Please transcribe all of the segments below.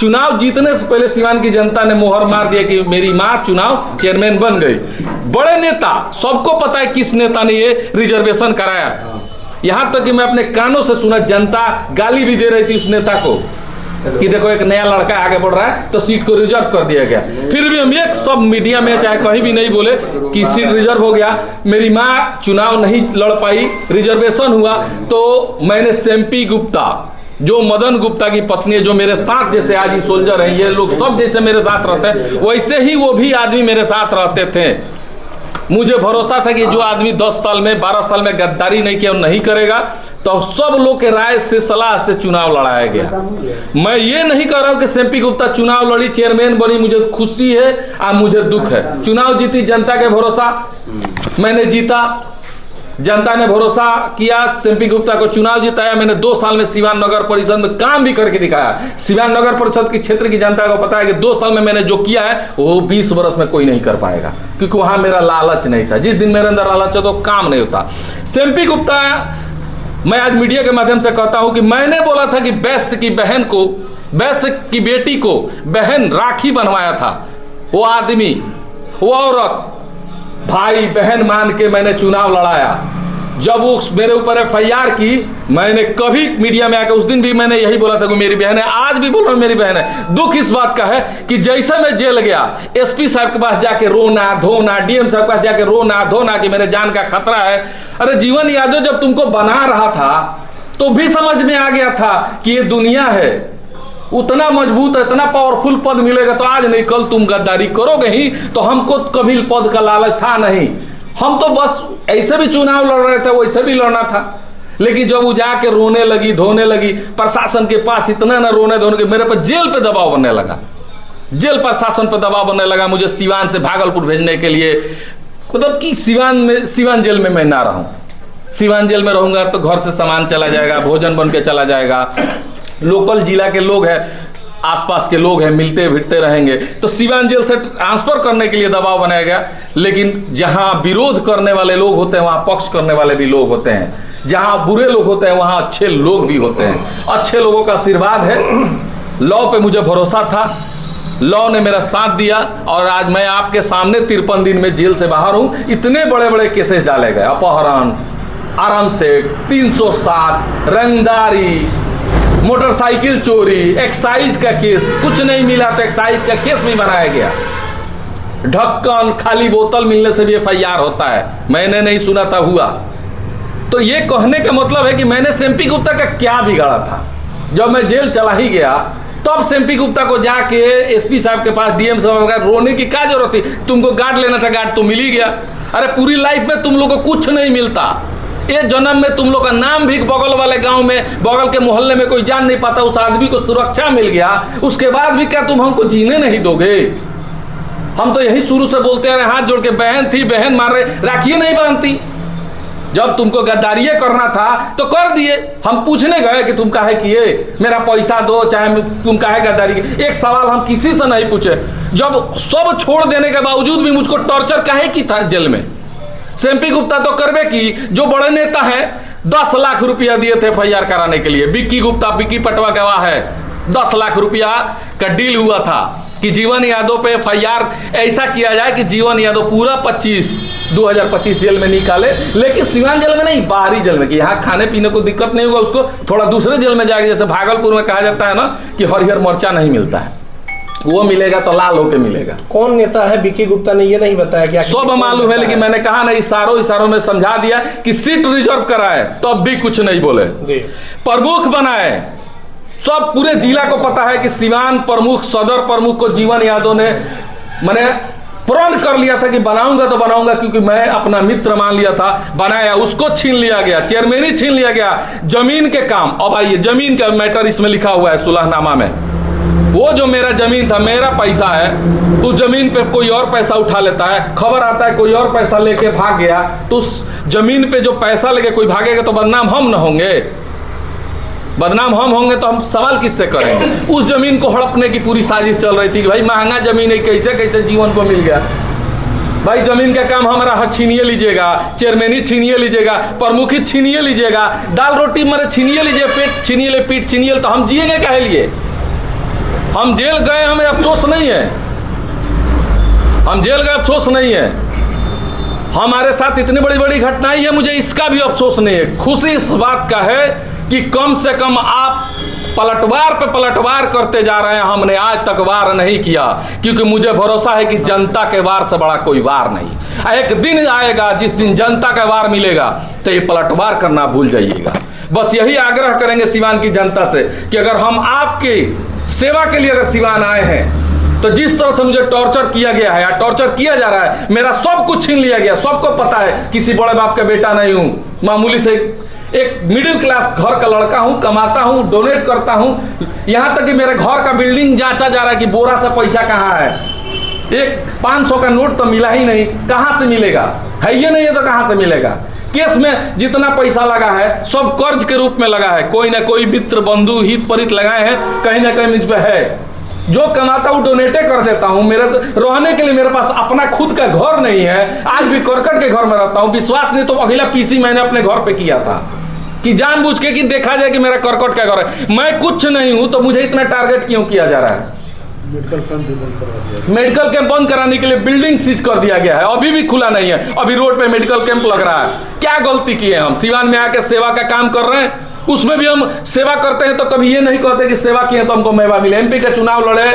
चुनाव जीतने से पहले सिवान की जनता ने मोहर मार दिया कि मेरी मां चुनाव चेयरमैन बन गई। बड़े नेता, सबको पता है किस नेता ने ये रिजर्वेशन कराया। यहां तक कि मैं अपने कानों से सुना, जनता गाली भी दे रही थी उस नेता को कि देखो एक नया लड़का आगे बढ़ रहा है तो सीट को रिजर्व कर दिया गया। फिर भी हम एक सब मीडिया में चाहे कहीं भी नहीं बोले कि सीट रिजर्व हो गया। मेरी माँ चुनाव नहीं लड़ पाई, रिजर्वेशन हुआ, तो मैंने सेम्पी गुप्ता, जो मदन गुप्ता की पत्नी है, जो मेरे साथ जैसे आज ही सोल्जर है, ये लोग सब जैसे मेरे साथ रहते हैं, वैसे ही वो भी आदमी मेरे साथ रहते थे। मुझे भरोसा था कि जो आदमी 10 साल में 12 साल में गद्दारी नहीं किया, नहीं करेगा। तो सब लोग के राय से, सलाह से चुनाव लड़ाया गया। मैं ये नहीं कह रहा हूं कि सेम्पी गुप्ता चुनाव लड़ी, चेयरमैन बनी, मुझे खुशी है और मुझे दुख है। चुनाव जीती जनता के भरोसा, मैंने जीता, जनता ने भरोसा किया, सेम्पी गुप्ता को चुनाव जिताया। मैंने 2 साल में सिवान नगर परिषद में काम भी करके दिखाया। सिवान नगर परिषद की क्षेत्र की जनता को पता है कि 2 साल में मैंने जो किया है वो 20 वर्ष में कोई नहीं कर पाएगा, क्योंकि वहां मेरा लालच नहीं था। जिस दिन मेरे अंदर लालच है तो काम नहीं होता। सेम्पी गुप्ता, मैं आज मीडिया के माध्यम से कहता हूं कि मैंने बोला था कि वैश्य की बहन को, वैश्य की बेटी को बहन राखी बनवाया था। वो आदमी, वो औरत भाई बहन मान के मैंने चुनाव लड़ाया। जब वो मेरे ऊपर FIR की, मैंने कभी मीडिया में आकर, उस दिन भी मैंने यही बोला था कि मेरी बहन है, आज भी बोल रहा हूं मेरी बहन है। दुख इस बात का है कि जैसे मैं जेल गया, SP साहब के पास जाके रोना धोना, DM साहब के पास जाके रोना धोना कि मेरे जान का खतरा है। अरे जीवन यादव जब तुमको बना रहा था तो भी समझ में आ गया था कि ये दुनिया है, उतना मजबूत, इतना पावरफुल पद मिलेगा तो आज नहीं कल तुम गद्दारी करोगे ही। तो हमको कभी पद का लालच था नहीं, हम तो बस ऐसे भी चुनाव लड़ रहे थे, वैसे भी लड़ना था। लेकिन जब वो जाके रोने लगी धोने लगी, प्रशासन के पास इतना ना रोने धोने के, मेरे पर जेल पे दबाव बनने लगा, जेल प्रशासन पर दबाव बनने लगा मुझे सिवान से भागलपुर भेजने के लिए। मतलब कि सिवान जेल में मैं ना रहूं। सिवान जेल में रहूंगा तो घर से सामान चला जाएगा, भोजन बन के चला जाएगा, लोकल जिला के लोग हैं, आसपास के लोग हैं, मिलते भिड़ते रहेंगे। तो सिवान जेल से ट्रांसफर करने के लिए दबाव बनाया गया। लेकिन जहां विरोध करने वाले लोग होते हैं वहां पक्ष करने वाले भी लोग होते हैं, जहां बुरे लोग होते हैं वहां अच्छे लोग भी होते हैं। अच्छे लोगों का आशीर्वाद है, लॉ पे मुझे भरोसा था, लॉ ने मेरा साथ दिया और आज मैं आपके सामने 53 दिन में जेल से बाहर हूं। इतने बड़े बड़े केसेस डाले गए, अपहरण, आराम से 307, रंगदारी, मोटरसाइकिल चोरी, एक्साइज का केस, कुछ नहीं मिला तो एक्साइज का केस भी बनाया गया। ढक्कन, खाली बोतल मिलने से भी FIR होता है, मैंने नहीं सुना था, हुआ। तो ये कहने का मतलब है कि मैंने सेम्पी गुप्ता का क्या बिगाड़ा था। जब मैं जेल चला ही गया तब सेम्पी गुप्ता को जाके SP साहब के पास, DM साहब के रोने की क्या जरूरत थी। तुमको गार्ड लेना था, गार्ड तो मिल ही गया। अरे पूरी लाइफ में तुम लोग को कुछ नहीं मिलता, ये जन्म में तुम लोग का नाम भी बगल वाले गांव में, बगल के मोहल्ले में कोई जान नहीं पाता, उस आदमी को सुरक्षा मिल गया, उसके बाद भी क्या तुम हमको जीने नहीं दोगे। हम तो यही शुरू से बोलते आ रहे, हाथ जोड़ के, बहन थी बहन मार रहे, राखिए नहीं बांधती। जब तुमको गद्दारिये करना था तो कर दिए। हम पूछने गए कि तुम काहे किए, मेरा पैसा दो, चाहे तुम काहे गद्दारी किए। एक सवाल हम किसी से नहीं पूछे। जब सब छोड़ देने के बावजूद भी मुझको टॉर्चर काहे की था जेल में। सेम्पी गुप्ता तो करवे की, जो बड़े नेता है 10 लाख रुपया दिए थे FIR कराने के लिए। विक्की गुप्ता, विक्की पटवा गवाह है, 10 लाख रुपया का डील हुआ था कि जीवन यादव पे FIR ऐसा किया जाए कि जीवन यादव पूरा 2025 जेल में निकाले, लेकिन सिवान जेल में नहीं, बाहरी जेल में, कि यहाँ खाने पीने को दिक्कत नहीं होगा, उसको थोड़ा दूसरे जेल में जाएगा। जैसे भागलपुर में कहा जाता है ना कि हरिहर मर्चा नहीं मिलता है, वो मिलेगा तो लाल होके मिलेगा। कौन नेता है विक्की गुप्ता ने ये नहीं बताया क्या? सब मालूम है, लेकिन मैंने कहा ना, इशारों में समझा दिया कि सीट रिजर्व कराए, तब भी कुछ नहीं बोले। प्रमुख बनाए, सब पूरे जिला को पता है कि सिवान प्रमुख, सदर प्रमुख को जीवन यादव ने मैंने प्रण कर लिया था कि बनाऊंगा तो बनाऊंगा, क्योंकि मैं अपना मित्र मान लिया था। बनाया, उसको छीन लिया गया, चेयरमैनी छीन लिया गया, जमीन के काम। अब आइए, जमीन का मैटर इसमें लिखा हुआ है सुलहनामा में। वो जो मेरा जमीन था, मेरा पैसा है, उस जमीन पे कोई और पैसा उठा लेता है, खबर आता है कोई और पैसा लेके भाग गया, तो उस जमीन पे जो पैसा लेके कोई भागेगा तो बदनाम हम न होंगे। बदनाम हम होंगे तो हम सवाल किससे करेंगे। उस जमीन को हड़पने की पूरी साजिश चल रही थी कि भाई महंगा जमीन है, कैसे कैसे जीवन को मिल गया। भाई जमीन का काम हमारा छीनिए लीजिएगा, चेयरमैनी छीनिए लीजिएगा, प्रमुखी छीनिए लीजिएगा, दाल रोटी मेरे छीनिए लीजिए, पेट छीनिए ले, पीठ छीनिए, तो हम जिएंगे काहे लिए। हम जेल गए, हमें अफसोस नहीं है, हम जेल गए अफसोस नहीं है। हमारे साथ इतनी बड़ी बड़ी घटनाएं है, मुझे इसका भी अफसोस नहीं है। खुशी इस बात का है कि कम से कम आप पलटवार पे पलटवार करते जा रहे हैं। हमने आज तक वार नहीं किया, क्योंकि मुझे भरोसा है कि जनता के वार से बड़ा कोई वार नहीं। एक दिन आएगा जिस दिन जनता का वार मिलेगा तो ये पलटवार करना भूल जाइएगा। बस यही आग्रह करेंगे सिवान की जनता से कि अगर हम आपकी सेवा के लिए अगर सिवान आए हैं, तो जिस तरह से मुझे टॉर्चर किया गया है या टॉर्चर किया जा रहा है, मेरा सब कुछ छीन लिया गया, सबको पता है किसी बड़े बाप का बेटा नहीं हूं, मामूली से एक मिडिल क्लास घर का लड़का हूं, कमाता हूं, डोनेट करता हूं। यहां तक कि मेरे घर का बिल्डिंग जांचा जा रहा है कि बोरा से पैसा कहां है। एक 500 का नोट तो मिला ही नहीं, कहां से मिलेगा? है ये नहीं है तो कहां से मिलेगा? केस में जितना पैसा लगा है सब कर्ज के रूप में लगा है, कोई ना कोई मित्र बंधु हित परित लगाए हैं, कहीं ना कहीं मुझ पे है। जो कमाता हूं डोनेटे कर देता हूं। मेरे रहने के लिए मेरे पास अपना खुद का घर नहीं है, आज भी करकट के घर में रहता हूं। विश्वास नहीं तो अगला पीसी मैंने अपने घर पे किया था कि जानबूझ के कि देखा जाए कि मेरा करकट का घर है। मैं कुछ नहीं हूं तो मुझे इतना टारगेट क्यों किया जा रहा है? मेडिकल कैंप बंद कराने के लिए बिल्डिंग सीज कर दिया गया है, अभी भी खुला नहीं है। अभी रोड पे मेडिकल कैंप लग रहा है। क्या गलती की है? हम सिवान में आके सेवा का काम कर रहे हैं, उसमें भी हम सेवा करते हैं तो कभी ये नहीं कहते कि सेवा किए तो हमको मेवा मिले। एमपी का चुनाव लड़े,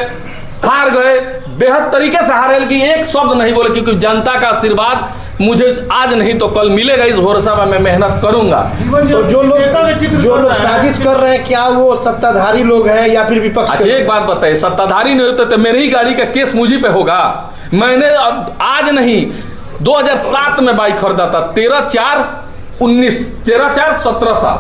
हार गए, बेहद तरीके से हारे, कि एक शब्द नहीं बोले, क्योंकि जनता का आशीर्वाद मुझे आज नहीं तो कल मिलेगा। इस भरोसा में मैं मेहनत करूंगा। तो जो लोग साजिश कर रहे हैं, क्या वो सत्ताधारी लोग हैं या फिर विपक्ष? अच्छा एक बात बताइए, सत्ताधारी नहीं होते तो मेरी ही गाड़ी का केस मुझी पे होगा। मैंने आज नहीं 2007 में बाइक खरीदा था, 17 साल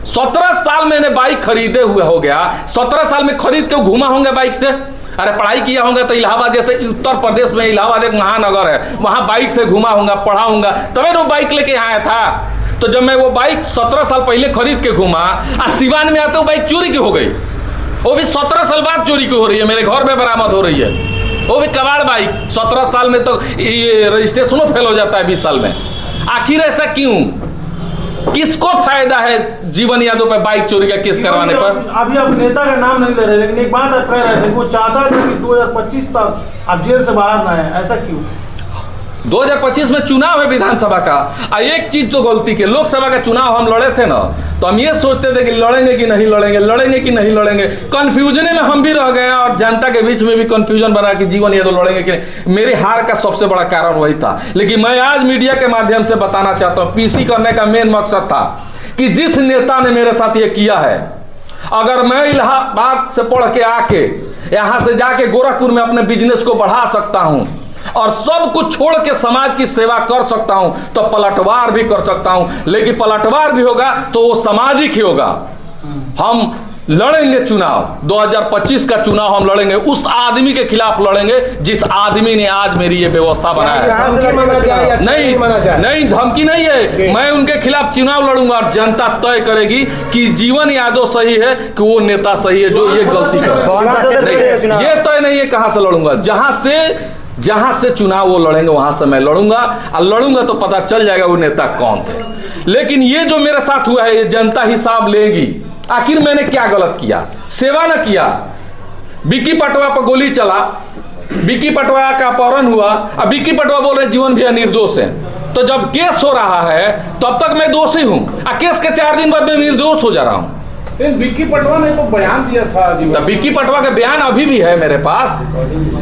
17 साल मैंने बाइक खरीदे हुए हो गया। 17 साल में खरीद के घूमा होंगे बाइक से। अरे पढ़ाई किया होंगे तो इलाहाबाद जैसे उत्तर प्रदेश में इलाहाबाद एक महानगर है, वहां बाइक से घूमा होगा, पढ़ा होगा, तभी वो बाइक लेके आया था। तो जब मैं वो बाइक 17 साल पहले खरीद के घूमा, आज सिवान में आते वो बाइक चोरी की हो गई। वो भी 17 साल बाद चोरी की हो रही है, मेरे घर में बरामद हो रही है। वो भी कबाड़ बाइक। 17 साल में तो ये रजिस्ट्रेशनों फेल हो जाता है 20 साल में। आखिर ऐसा क्यों? किसको फायदा है जीवन यादव पे बाइक चोरी का केस करवाने पर? अभी आप नेता का नाम नहीं ले रहे, लेकिन एक बात आप कह रहे थे, वो चाहता था कि 2025 तक आप जेल से बाहर ना आए, ऐसा क्यों? 2025 में चुनाव है विधानसभा का। एक चीज तो गलती के, लोकसभा का चुनाव हम लड़े थे ना, तो हम ये सोचते थे कि लड़ेंगे कि नहीं लड़ेंगे, लड़ेंगे कि नहीं लड़ेंगे। कंफ्यूजन में हम भी रह गए और जनता के बीच में भी कंफ्यूजन बना कि जीवन यादव लड़ेंगे कि नहीं। मेरे हार का सबसे बड़ा कारण वही था। लेकिन मैं आज मीडिया के माध्यम से बताना चाहता हूँ, पीसी करने का मेन मकसद था कि जिस नेता ने मेरे साथ ये किया है, अगर मैं इलाहाबाद से पढ़ के आके यहां से जाके गोरखपुर में अपने बिजनेस को बढ़ा सकता हूं और सब कुछ छोड़ के समाज की सेवा कर सकता हूं, तो पलटवार भी कर सकता हूं। लेकिन पलटवार भी होगा तो वो सामाजिक ही होगा। हम लड़ेंगे चुनाव, 2025 का चुनाव हम लड़ेंगे, उस आदमी के खिलाफ लड़ेंगे जिस आदमी ने आज मेरी ये व्यवस्था बनाया है। नहीं धमकी नहीं है, मैं उनके खिलाफ चुनाव लड़ूंगा और जनता तय करेगी कि जीवन यादव सही है कि वो नेता सही है जो ये गलती करे। ये तय नहीं है कहां से लड़ूंगा, जहां से चुनाव वो लड़ेंगे वहां से मैं लड़ूंगा, और लड़ूंगा तो पता चल जाएगा वो नेता कौन थे। लेकिन ये जो मेरे साथ हुआ है, ये जनता हिसाब लेगी। आखिर मैंने क्या गलत किया? सेवा न किया। बिक्की पटवा पर गोली चला, बिक्की पटवा का अपहरण हुआ, अब बिक्की पटवा बोल रहे जीवन भैया निर्दोष है। तो जब केस हो रहा है तब तक मैं दोषी हूं, केस के 4 दिन बाद मैं निर्दोष हो जा रहा हूं। बिक्की पटवा ने तो बयान दिया था, तो बिक्की पटवा का बयान अभी भी है मेरे पास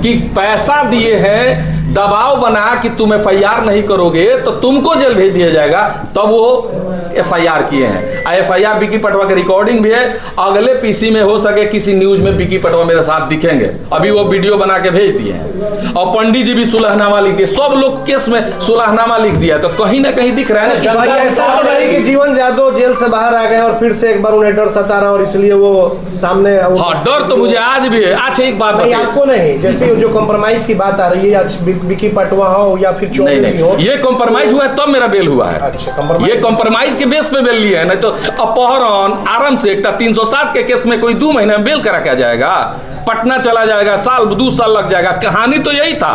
कि पैसा दिए हैं, दबाव बना कि तुम एफआईआर नहीं करोगे तो तुमको जेल भेज दिया जाएगा, तब वो एफआईआर किए हैं। एफआईआर बिक्की पटवा की रिकॉर्डिंग भी है। अगले पीसी में हो सके किसी न्यूज में बिक्की पटवा मेरे साथ दिखेंगे, अभी वो वीडियो बना के भेज दिए हैं। और पंडित जी भी सुलहनामा लिख दिए, सब लोग केस में सुलहनामा लिख दिया, तो कहीं ना कहीं दिख रहा है ना। ऐसा तो नहीं कि जीवन यादव जेल से बाहर आ गए और फिर से एक बार उन्हें डर सता रहा और इसलिए वो सामने। हाँ, डर तो मुझे आज भी है। अच्छा एक बात नहीं, आपको नहीं, जैसे जो कंप्रोमाइज की बात आ रही है, बिक्की पटवा हो या फिर चौधरी हो, ये कंप्रोमाइज हुआ है तब मेरा बेल हुआ है। अच्छा, ये कंप्रोमाइज के बेस पे बेल लिया है, नहीं तो अपहरण आराम से एक 307 के केस में कोई 2 महीने में बेल करा के जाएगा, पटना चला जाएगा, साल 2 साल लग जाएगा। कहानी तो यही था।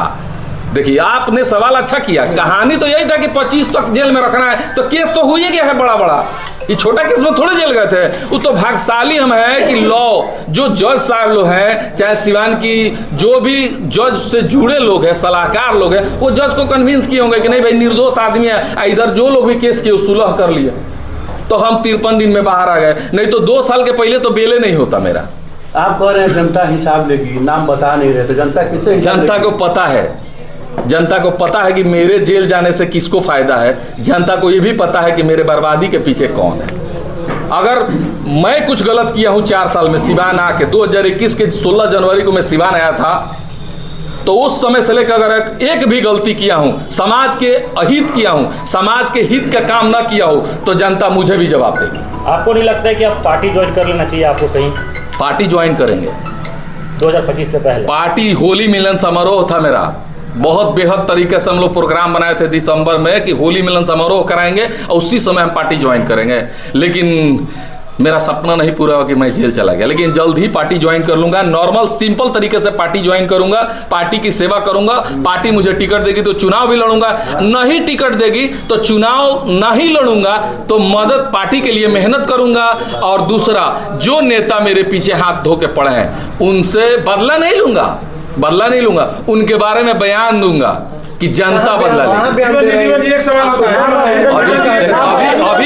देखिए आपने सवाल अच्छा किया, कहानी तो यही था कि 25 तक जेल में रखना है, तो केस तो हो ही गया है बड़ा बड़ा। ये छोटा केस में थोड़े जेल गए थे। वो तो भाग्यशाली हम हैं कि लॉ जो जज साहब लोग हैं, चाहे सिवान की जो भी जज से जुड़े लोग हैं, सलाहकार लोग हैं, वो जज को कन्विंस किए होंगे कि नहीं भाई निर्दोष आदमी है, इधर जो लोग भी केस किए सुलह कर लिए, तो हम 53 दिन में बाहर आ गए। नहीं तो 2 साल के पहले तो बेले नहीं होता मेरा। आप कह रहे हैं जनता हिसाब लेगी, नाम बता नहीं रहे, तो जनता किससे हिसाब जनता लेगी? को पता है, जनता को पता है कि मेरे जेल जाने से किसको फायदा है। जनता को ये भी पता है कि मेरे बर्बादी के पीछे कौन है। अगर मैं कुछ गलत किया हूं 4 साल में सिवान आके, 2021 के 16 जनवरी को मैं सिवान आया था, तो उस समय से लेकर अगर एक भी गलती किया हूं, समाज के अहित किया हूं, समाज के हित का काम ना किया हो, तो जनता मुझे भी जवाब देगी। आपको नहीं लगता है कि आप पार्टी ज्वाइन कर लेना चाहिए आपको कहीं पार्टी ज्वाइन करेंगे 2025 से पहले? पार्टी होली मिलन समारोह था मेरा, बहुत बेहद तरीके से हम लोग प्रोग्राम बनाए थे दिसंबर में कि होली मिलन समारोह कराएंगे और उसी समय हम पार्टी ज्वाइन करेंगे। लेकिन मेरा सपना नहीं पूरा हुआ कि मैं जेल चला गया, लेकिन जल्द ही पार्टी ज्वाइन कर लूंगा। नॉर्मल सिंपल तरीके से पार्टी ज्वाइन करूंगा, पार्टी की सेवा करूंगा। पार्टी मुझे टिकट देगी तो चुनाव भी लड़ूंगा, नहीं टिकट देगी तो चुनाव नहीं लड़ूंगा, तो मदद पार्टी के लिए मेहनत करूंगा। और दूसरा, जो नेता मेरे पीछे हाथ धो के पड़े हैं उनसे बदला नहीं लूंगा, उनके बारे में बयान दूंगा कि जनता बदला लेगी। जीवन जी एक सवाल होता है,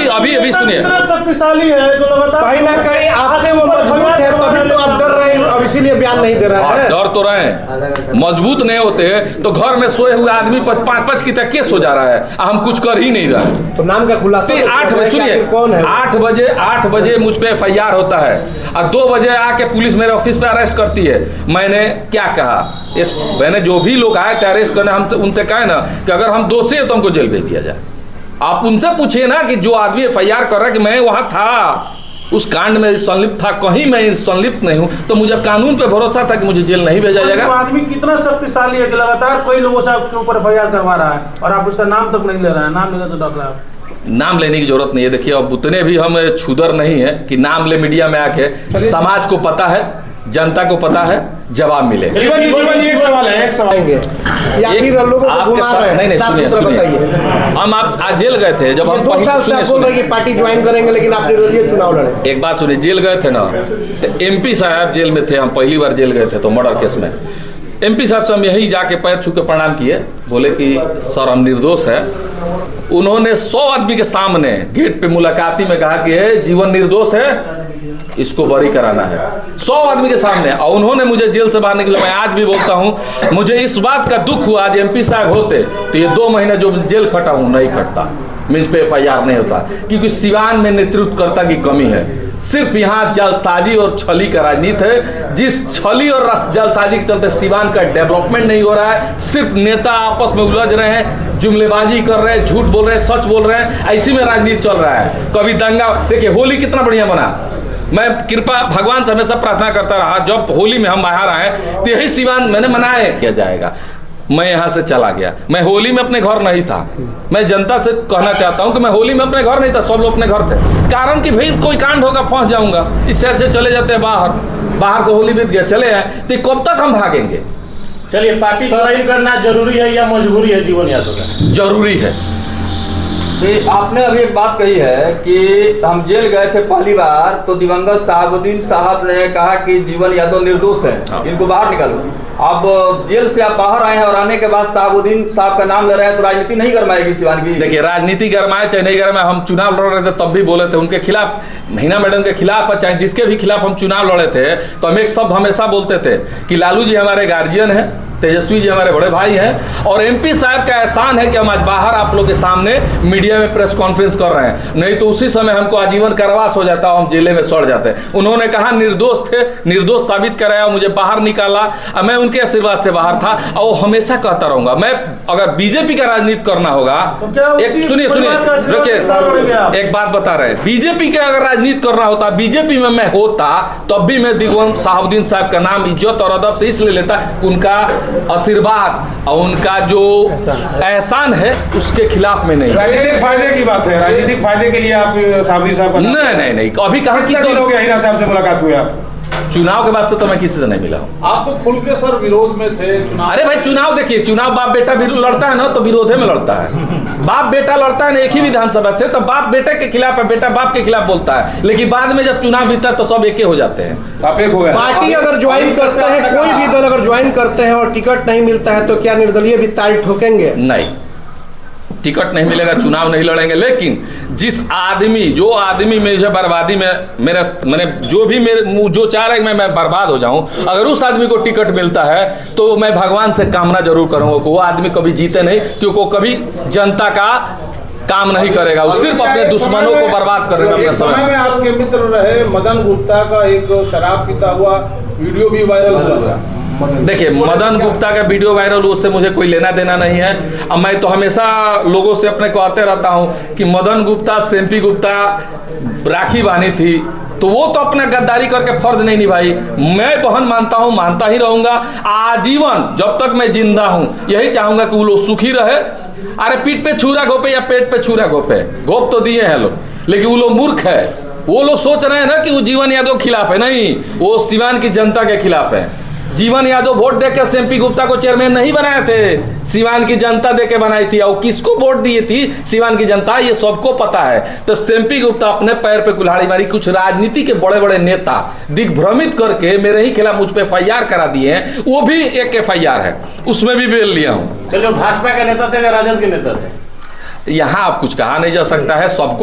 अभी सुनिए, इतना शक्तिशाली है जो लगातार कहीं ना कहीं आपसे वो मजबूत है, तभी तो आप डर रहे हैं और इसीलिए बयान नहीं दे रहे हैं। डर तो रहे हैं, मजबूत नहीं होते तो घर में सोए हुए आदमी पर 5-5 की तक केस हो जा रहा है, हम कुछ कर ही नहीं रहे। तो नाम का खुलासा 8 बजे सुनिए, कौन है? 8 बजे मुझ पे FIR होता है और 2 बजे आके पुलिस मेरे ऑफिस पे अरेस्ट करती है। मैंने क्या कहा, मैंने जो भी लोग आए थे अरेस्ट करने, हम उनसे कहे ना कि अगर हम दोषी है तो हमको जेल भेज दिया जाए। आप उनसे पूछिए ना कि जो आदमी FIR कर रहा है कि मैं वहां था, उस कांड में संलिप्त था, कहीं मैं संलिप्त नहीं हूं, तो मुझे कानून पे भरोसा था कि मुझे जेल नहीं भेजा जाएगा। वो आदमी कितना शक्तिशाली है कि लगातार कई लोगों से आपके ऊपर FIR करवा रहा है और आप उसका नाम तक नहीं ले रहे हैं। नाम लेने तो डर रहा है। नाम लेने की जरूरत नहीं है। देखिए, अब उतने भी हम छुदर नहीं है कि नाम ले मीडिया में आके। समाज को पता है, जनता को पता है, जवाब मिलेगा। जीवन जी एक सवाल है, एक सवाल आएंगे या फिर लोगों को घुमा रहे हैं? नहीं, साफ सुनिए, सुथरा सुनिए। बताइए। हम आप आज जेल गए थे जब हम 2 साल से आप बोल रहे हैं कि पार्टी ज्वाइन करेंगे, लेकिन आप निर्दलीय चुनाव लड़े। एक बात सुनिए, जेल गए थे ना तो MP साहब जेल में थे, हम पहली बार जेल गए थे तो मर्डर केस में। MP साहब से हम यही जाके पैर छू के प्रणाम किए, बोले कि सर हम निर्दोष है। उन्होंने 100 आदमी के सामने गेट पे मुलाकाती में कहा कि जीवन निर्दोष है, इसको बरी कराना है, 100 आदमी के सामने। और उन्होंने मुझे जेल से बाहर निकला। मैं आज भी बोलता हूं, मुझे इस बात का दुख हुआ, आज MP साहब होते तो ये 2 महीने जो जेल खटा हूं नहीं खटता, मुझ पे FIR नहीं होता, क्योंकि सिवान में नेतृत्वकर्ता की कमी है। सिर्फ यहाँ जलसाजी और छली का राजनीति है। जिस छली और जलसाजी के चलते सिवान का डेवलपमेंट नहीं हो रहा है। सिर्फ नेता आपस में उलझ रहे हैं, जुमलेबाजी कर रहे हैं, झूठ बोल रहे हैं, सच बोल रहे हैं, ऐसी में राजनीति चल रहा है। कभी दंगा, देखिए होली कितना बढ़िया बना। मैं कृपा भगवान से हमेशा प्रार्थना करता रहा, जब होली में हम बाहर आए तो यही सिवान मैंने मनाए किया जाएगा। मैं यहाँ से चला गया, मैं होली में अपने घर नहीं था। मैं जनता से कहना चाहता हूँ कि मैं होली में अपने घर नहीं था, सब लोग अपने घर थे। कारण कि भाई कोई कांड होगा फंस जाऊंगा, इससे अच्छे चले जाते हैं बाहर से होली बीत गया, चले आए तो कब तक हम भागेंगे। चलिए, पार्टी ज्वाइन करना जरूरी है या मजबूरी है जीवन यादव का? जरूरी है। कि आपने अभी एक बात कही है कि हम जेल गए थे पहली बार तो दिवंगत साहबुद्दीन साहब ने कहा कि जीवन यादव निर्दोष है, इनको बाहर निकालो। अब जेल से आप बाहर आए हैं और आने के बाद साहबुद्दीन साहब का नाम ले रहे हैं, तो राजनीति नहीं गरमाएगी सिवान की? देखिए, राजनीति गरमाए चाहे नहीं गरमाए, हम चुनाव लड़ रहे थे तब भी बोले थे उनके खिलाफ, मीना मैडम के खिलाफ, चाहे जिसके भी खिलाफ हम चुनाव लड़े थे तो हम एक शब्द हमेशा बोलते थे कि लालू जी हमारे गार्जियन है, तेजस्वी जी हमारे बड़े भाई हैं, और MP साहब का एहसान है कि हम आज बाहर आप लोग के सामने मीडिया में प्रेस कॉन्फ्रेंस कर रहे हैं। नहीं तो उसी समय हमको आजीवन कारावास हो जाता, हम जेले में सड़ जाते। उन्होंने कहा निर्दोष थे, निर्दोष साबित कराया, मुझे बाहर निकाला, मैं उनके आशीर्वाद से बाहर था। और वो हमेशा कहता रहूंगा, मैं अगर बीजेपी का राजनीति करना होगा, एक सुनिए रुकिए, एक बात बता रहे, बीजेपी का अगर राजनीति करना होता, बीजेपी में मैं होता, तब भी मैं दिवंगत साहबुद्दीन साहब का नाम इज्जत और अदब से इसलिए लेता, उनका आशीर्वाद और उनका जो एहसान है उसके खिलाफ में नहीं। राजनीतिक फायदे की बात है, राजनीतिक फायदे के लिए आप साहबुद्दीन साहब नहीं, अभी कहाँ कितना दिन हो गया हिना साहब से मुलाकात हुई आप? चुनाव के बाद से तो मैं किसी से नहीं मिला हूँ। आप तो खुल के सर विरोध में थे चुनाव। अरे भाई चुनाव देखिए, चुनाव बाप बेटा भी लड़ता है ना तो विरोधे में लड़ता है। बाप बेटा लड़ता है ना एक ही विधानसभा से, तो बाप बेटे के खिलाफ है, बेटा बाप के खिलाफ बोलता है, लेकिन बाद में जब चुनाव बीतता है तो सब एके हो जाते हैं। आप एक हो गए। पार्टी अगर ज्वाइन करते हैं, कोई भी दल अगर ज्वाइन करते हैं और टिकट नहीं मिलता है तो क्या निर्दलीय भी ताल ठोकेंगे? नहीं, टिकट नहीं मिलेगा, चुनाव नहीं लड़ेंगे। लेकिन जो आदमी मुझे बर्बादी में मैंने जो चाह रहा है कि मैं बर्बाद हो जाऊं, अगर उस आदमी को टिकट मिलता है तो मैं भगवान से कामना जरूर करूंगा कि वो आदमी कभी जीते नहीं, क्योंकि वो कभी जनता का काम नहीं करेगा, वो सिर्फ अपने दुश्मनों को बर्बाद करने में अपना समय में आपके मित्र रहे मदन गुप्ता का एक शराब पीता हुआ वीडियो भी वायरल हुआ था। देखिए, मदन गुप्ता का वीडियो वायरल, उससे मुझे कोई लेना देना नहीं है। अब मैं तो हमेशा लोगों से अपने कहते रहता हूं कि मदन गुप्ता सेम्पी गुप्ता राखी बांधी थी तो वो तो अपना गद्दारी करके फर्ज नहीं निभाई। मैं बहन मानता हूं, मानता ही रहूंगा आजीवन, जब तक मैं जिंदा हूं यही चाहूंगा कि वो लोग सुखी रहे। अरे पीठ पे छुरा घोपे या पेट पे छुरा घोपे, घोप तो दिए हैं लोग, लेकिन वो लोग मूर्ख है। वो लोग सोच रहे हैं ना कि वो जीवन यादव के खिलाफ है, नहीं, वो सिवान की जनता के खिलाफ है। जीवन यादव वोट देकर सेम्पी गुप्ता को चेयरमैन नहीं बनाए थे, सिवान की जनता देके बनाई थी। और किसको वोट दिए थी सिवान की जनता, ये सबको पता है। तो सेम्पी गुप्ता अपने पैर पे कुल्हाड़ी मारी, कुछ राजनीति के बड़े बड़े नेता दिग्भ्रमित करके मेरे ही खिलाफ मुझ पे FIR करा दिए हैं। वो भी एक FIR है, उसमें भी बेल लिया हूँ। चलो, भाजपा के नेता थे या राजद के नेता थे? यहाँ आप कुछ कहा नहीं जा सकता है, सबको